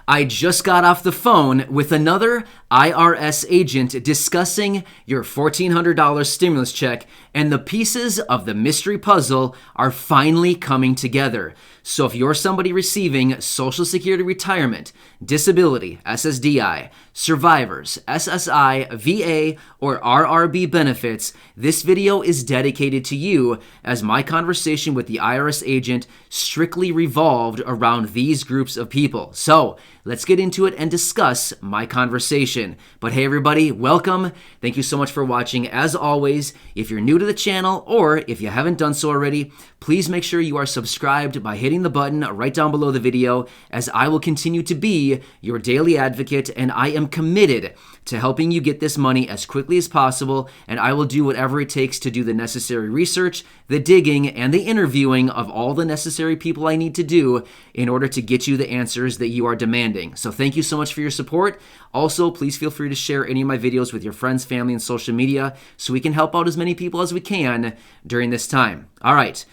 I just got off the phone with another IRS agent discussing your $1,400 stimulus check, and the pieces of the mystery puzzle are finally coming together. So if you're somebody receiving Social Security retirement, disability, SSDI, survivors, SSI, VA, or RRB benefits, this video is dedicated to you, as my conversation with the IRS agent strictly revolved around these groups of people. So let's get into it and discuss my conversation. But hey everybody, welcome. Thank you so much for watching. As always, if you're new to the channel or if you haven't done so already, please make sure you are subscribed by hitting the button right down below the video, as I will continue to be your daily advocate, and I am committed to helping you get this money as quickly as possible, and I will do whatever it takes to do the necessary research, the digging, and the interviewing of all the necessary people I need to do in order to get you the answers that you are demanding. So thank you so much for your support. Also, please feel free to share any of my videos with your friends, family, and social media so we can help out as many people as we can during this time. All right.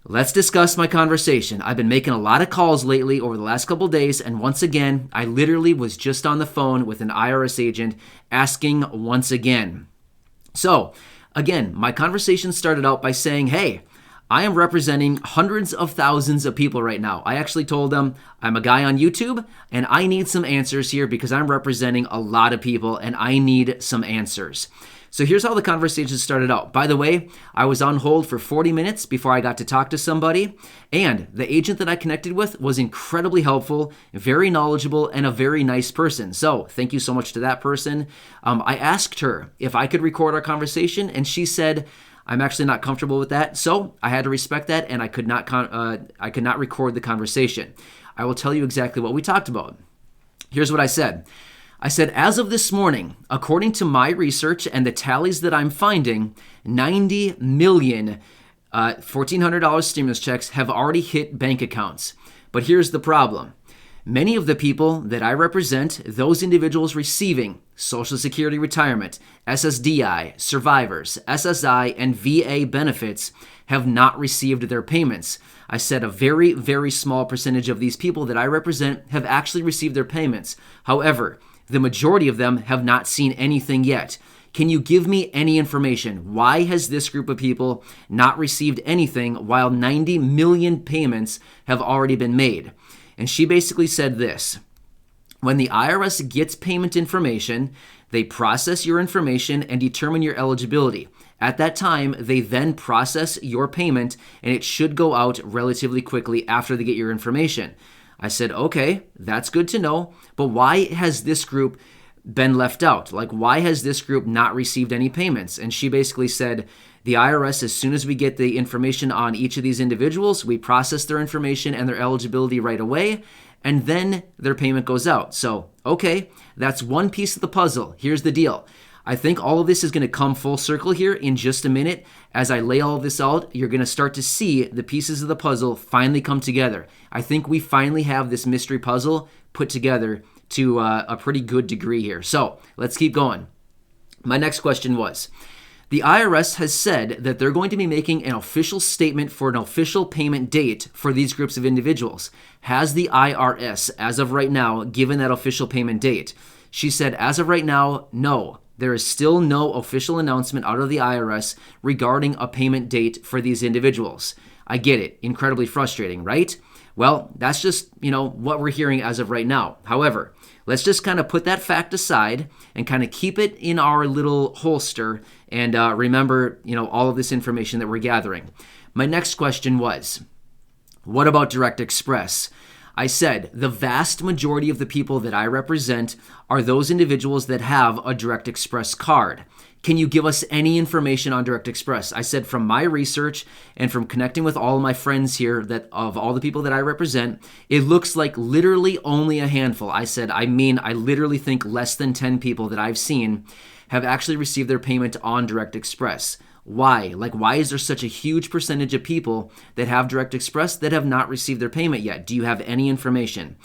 Let's discuss my conversation. I've been making a lot of calls lately over the last couple days, and once again, I literally was just on the phone with an IRS agent asking once again. So, again, my conversation started out by saying, hey, I am representing hundreds of thousands of people right now. I actually told them I'm a guy on YouTube, and I need some answers here because I'm representing a lot of people, and I need some answers. So here's how the conversation started out. By the way, I was on hold for 40 minutes before I got to talk to somebody, and the agent that I connected with was incredibly helpful, very knowledgeable, and a very nice person. So thank you so much to that person. I asked her if I could record our conversation, and she said, I'm actually not comfortable with that, so I had to respect that, and I could not record the conversation. I will tell you exactly what we talked about. Here's what I said. I said, as of this morning, according to my research and the tallies that I'm finding, 90 million $1,400 stimulus checks have already hit bank accounts. But here's the problem. Many of the people that I represent, those individuals receiving Social Security retirement, SSDI, survivors, SSI, and VA benefits have not received their payments. I said a very, very small percentage of these people that I represent have actually received their payments. However, the majority of them have not seen anything yet. Can you give me any information? Why has this group of people not received anything while 90 million payments have already been made? And she basically said this. When the IRS gets payment information, they process your information and determine your eligibility. At that time, they then process your payment, and it should go out relatively quickly after they get your information. I said, okay, that's good to know, but why has this group been left out? Like, why has this group not received any payments? And she basically said, the IRS, as soon as we get the information on each of these individuals, we process their information and their eligibility right away, and then their payment goes out. So, okay, that's one piece of the puzzle. Here's the deal. I think all of this is going to come full circle here in just a minute. As I lay all of this out, you're going to start to see the pieces of the puzzle finally come together. I think we finally have this mystery puzzle put together to a pretty good degree here. So let's keep going. My next question was, the IRS has said that they're going to be making an official statement for an official payment date for these groups of individuals. Has the IRS, as of right now, given that official payment date? She said, as of right now, no. There is still no official announcement out of the IRS regarding a payment date for these individuals. I get it. Incredibly frustrating, right? Well, that's just, what we're hearing as of right now. However, let's just kind of put that fact aside and kind of keep it in our little holster and remember, all of this information that we're gathering. My next question was, what about Direct Express? I said the vast majority of the people that I represent are those individuals that have a Direct Express card. Can you give us any information on Direct Express? I said from my research and from connecting with all of my friends here, that of all the people that I represent, it looks like literally only a handful. I said, I literally think less than 10 people that I've seen have actually received their payment on Direct Express. Why? Why is there such a huge percentage of people that have Direct Express that have not received their payment yet? Do you have any information?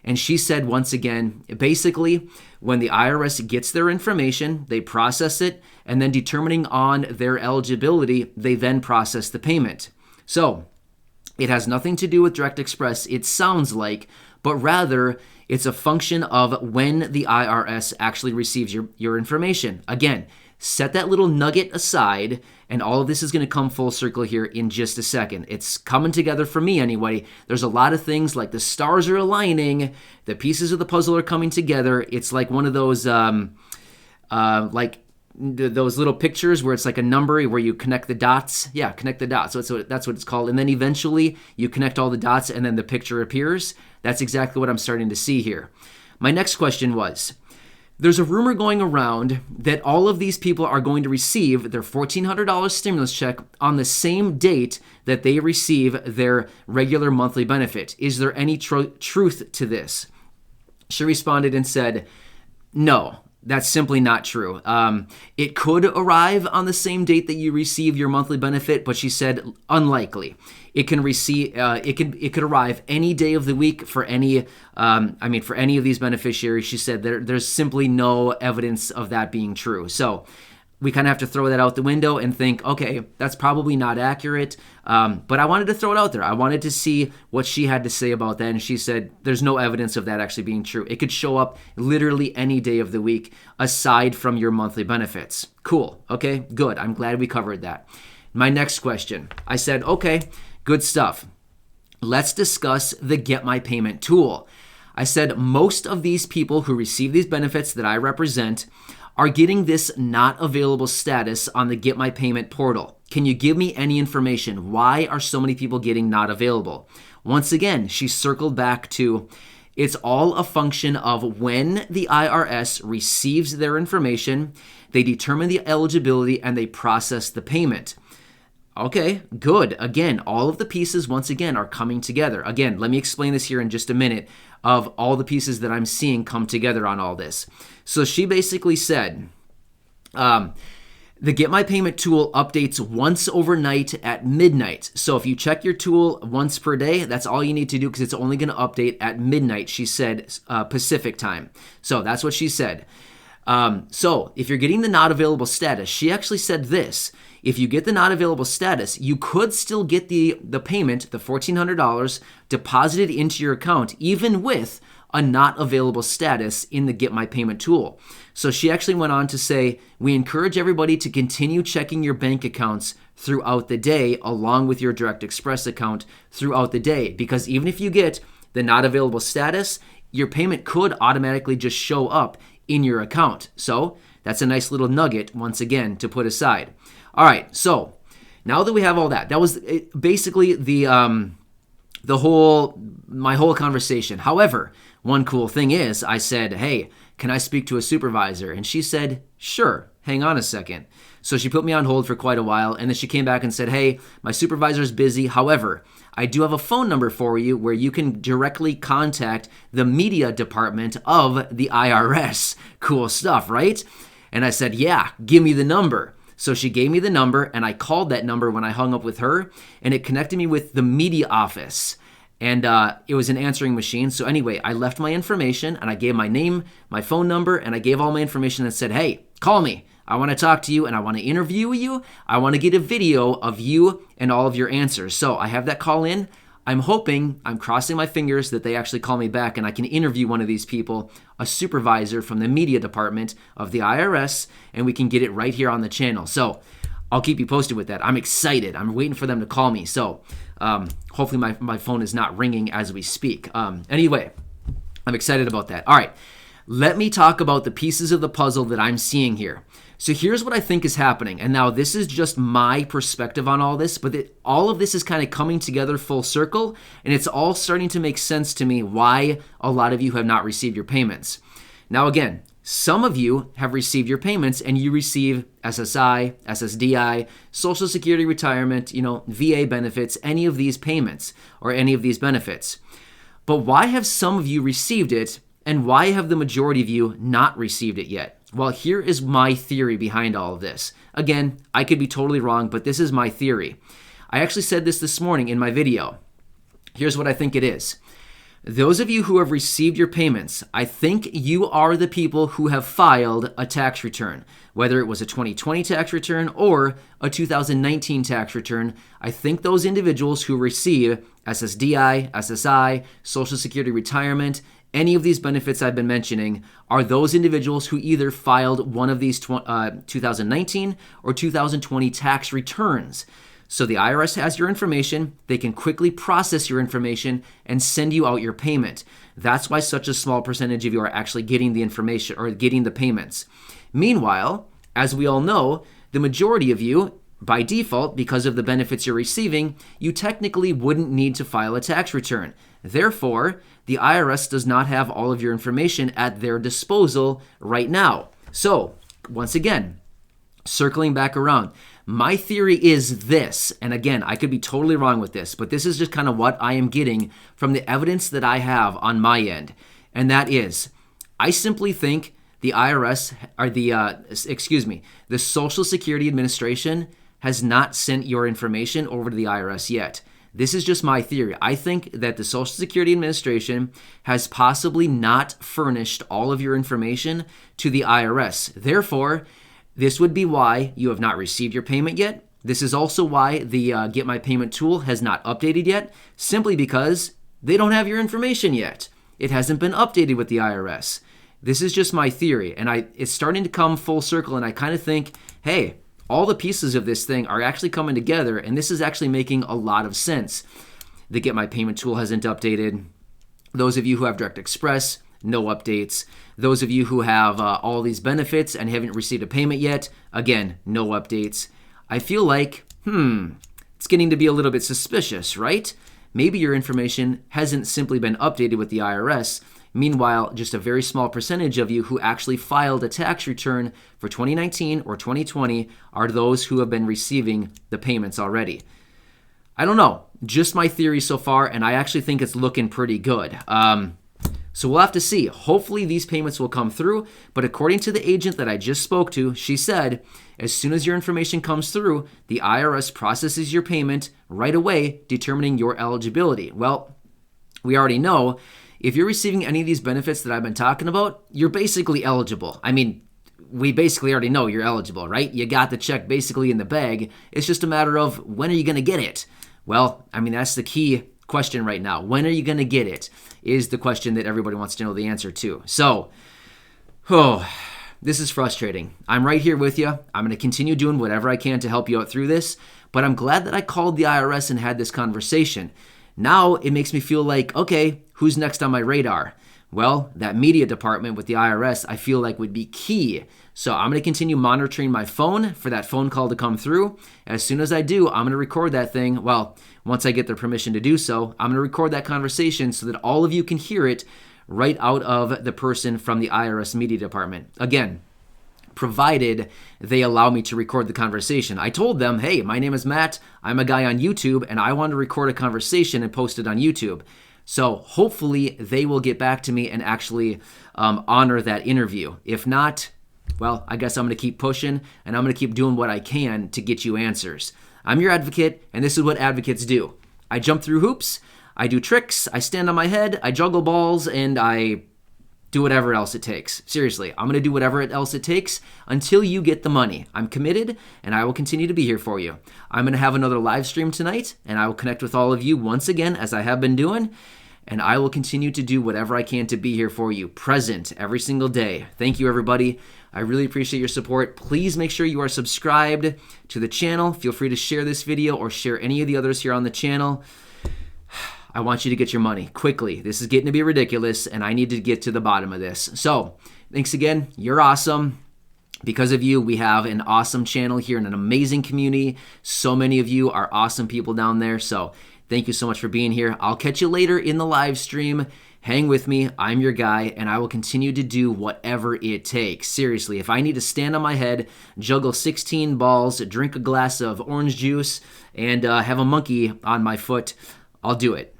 And she said, once again, basically, when the IRS gets their information, they process it, and then determining on their eligibility, they then process the payment. So it has nothing to do with Direct Express, it sounds like, but rather it's a function of when the IRS actually receives your information. Again, set that little nugget aside, and all of this is going to come full circle here in just a second. It's coming together for me anyway. There's a lot of things like the stars are aligning, the pieces of the puzzle are coming together. It's like one of those those little pictures where it's like a number where you connect the dots. Yeah, connect the dots. So that's what it's called. And then eventually you connect all the dots and then the picture appears. That's exactly what I'm starting to see here. My next question was, there's a rumor going around that all of these people are going to receive their $1,400 stimulus check on the same date that they receive their regular monthly benefit. Is there any truth to this? She responded and said, no. That's simply not true. It could arrive on the same date that you receive your monthly benefit, but she said unlikely. It can could arrive any day of the week for any for any of these beneficiaries. She said there's simply no evidence of that being true. So we kind of have to throw that out the window and think, okay, that's probably not accurate. But I wanted to throw it out there. I wanted to see what she had to say about that. And she said there's no evidence of that actually being true. It could show up literally any day of the week aside from your monthly benefits. Cool. Okay, good. I'm glad we covered that. My next question. I said, okay, good stuff. Let's discuss the Get My Payment tool. I said most of these people who receive these benefits that I represent are getting this not available status on the Get My Payment portal. Can you give me any information? Why are so many people getting not available? Once again, she circled back to it's all a function of when the IRS receives their information, they determine the eligibility, and they process the payment. Okay, good. Again, all of the pieces, once again, are coming together. Again, let me explain this here in just a minute of all the pieces that I'm seeing come together on all this. So she basically said, the Get My Payment tool updates once overnight at midnight. So if you check your tool once per day, that's all you need to do because it's only going to update at midnight, she said, Pacific time. So that's what she said. So if you're getting the not available status, she actually said this. If you get the not available status, you could still get the payment, the $1,400, deposited into your account, even with a not available status in the Get My Payment tool. So she actually went on to say, we encourage everybody to continue checking your bank accounts throughout the day, along with your Direct Express account throughout the day, because even if you get the not available status, your payment could automatically just show up in your account. So that's a nice little nugget, once again, to put aside. All right, so now that we have all that, that was basically my whole conversation. However, one cool thing is I said, hey, can I speak to a supervisor? And she said, sure, hang on a second. So she put me on hold for quite a while, and then she came back and said, hey, my supervisor's busy. However, I do have a phone number for you where you can directly contact the media department of the IRS. Cool stuff, right? And I said, yeah, give me the number. So she gave me the number, and I called that number when I hung up with her, and it connected me with the media office. And it was an answering machine. So anyway, I left my information, and I gave my name, my phone number, and I gave all my information and said, hey, call me. I want to talk to you, and I want to interview you. I want to get a video of you and all of your answers. So I have that call in. I'm crossing my fingers that they actually call me back and I can interview one of these people, a supervisor from the media department of the IRS, and we can get it right here on the channel. So I'll keep you posted with that. I'm excited. I'm waiting for them to call me. So hopefully my phone is not ringing as we speak. Anyway, I'm excited about that. All right, let me talk about the pieces of the puzzle that I'm seeing here. So here's what I think is happening. And now this is just my perspective on all this, but all of this is kind of coming together full circle, and it's all starting to make sense to me why a lot of you have not received your payments. Now again, some of you have received your payments and you receive SSI, SSDI, Social Security retirement, VA benefits, any of these payments or any of these benefits. But why have some of you received it and why have the majority of you not received it yet? Well, here is my theory behind all of this. Again, I could be totally wrong, but this is my theory. I actually said this morning in my video. Here's what I think it is. Those of you who have received your payments, I think you are the people who have filed a tax return, whether it was a 2020 tax return or a 2019 tax return. I think those individuals who receive SSDI, SSI, Social Security retirement, any of these benefits I've been mentioning are those individuals who either filed one of these 2019 or 2020 tax returns. So the IRS has your information, they can quickly process your information and send you out your payment. That's why such a small percentage of you are actually getting the information or getting the payments. Meanwhile, as we all know, the majority of you, by default, because of the benefits you're receiving, you technically wouldn't need to file a tax return. Therefore, the IRS does not have all of your information at their disposal right now. So, once again, circling back around, my theory is this, and again, I could be totally wrong with this, but this is just kind of what I am getting from the evidence that I have on my end, and that is, I simply think the IRS, or the Social Security Administration has not sent your information over to the IRS yet. This is just my theory. I think that the Social Security Administration has possibly not furnished all of your information to the IRS. Therefore, this would be why you have not received your payment yet. This is also why the Get My Payment tool has not updated yet, simply because they don't have your information yet. It hasn't been updated with the IRS. This is just my theory, and it's starting to come full circle, and I kind of think, hey, all the pieces of this thing are actually coming together, and this is actually making a lot of sense. The Get My Payment tool hasn't updated. Those of you who have Direct Express, no updates. Those of you who have all these benefits and haven't received a payment yet, again, no updates. I feel like, it's getting to be a little bit suspicious, right? Maybe your information hasn't simply been updated with the IRS. Meanwhile, just a very small percentage of you who actually filed a tax return for 2019 or 2020 are those who have been receiving the payments already. I don't know, just my theory so far, and I actually think it's looking pretty good. So we'll have to see. Hopefully these payments will come through, but according to the agent that I just spoke to, she said, as soon as your information comes through, the IRS processes your payment right away, determining your eligibility. Well, we already know if you're receiving any of these benefits that I've been talking about, you're basically eligible. I mean, we basically already know you're eligible, right? You got the check basically in the bag. It's just a matter of when are you going to get it? Well, I mean, that's the key question right now. When are you going to get it is the question that everybody wants to know the answer to. So, this is frustrating. I'm right here with you. I'm going to continue doing whatever I can to help you out through this, but I'm glad that I called the IRS and had this conversation. Now it makes me feel like, okay, who's next on my radar? Well, that media department with the IRS, I feel like would be key. So I'm going to continue monitoring my phone for that phone call to come through. As soon as I do, I'm going to record that thing. Well, once I get their permission to do so, I'm going to record that conversation so that all of you can hear it right out of the person from the IRS media department. Again, provided they allow me to record the conversation. I told them, hey, my name is Matt. I'm a guy on YouTube, and I want to record a conversation and post it on YouTube. So hopefully they will get back to me and actually honor that interview. If not, well, I guess I'm going to keep pushing, and I'm going to keep doing what I can to get you answers. I'm your advocate, and this is what advocates do. I jump through hoops, I do tricks, I stand on my head, I juggle balls, and I do whatever else it takes. Seriously, I'm going to do whatever else it takes until you get the money. I'm committed, and I will continue to be here for you. I'm going to have another live stream tonight, and I will connect with all of you once again, as I have been doing, and I will continue to do whatever I can to be here for you, present every single day. Thank you, everybody. I really appreciate your support. Please make sure you are subscribed to the channel. Feel free to share this video or share any of the others here on the channel. I want you to get your money quickly. This is getting to be ridiculous, and I need to get to the bottom of this. So, thanks again. You're awesome. Because of you, we have an awesome channel here and an amazing community. So many of you are awesome people down there. So, thank you so much for being here. I'll catch you later in the live stream. Hang with me. I'm your guy, and I will continue to do whatever it takes. Seriously, if I need to stand on my head, juggle 16 balls, drink a glass of orange juice, and have a monkey on my foot, I'll do it.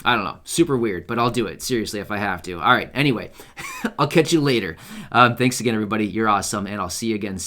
I don't know. Super weird, but I'll do it. Seriously, if I have to. All right. Anyway, I'll catch you later. Thanks again, everybody. You're awesome, and I'll see you again soon.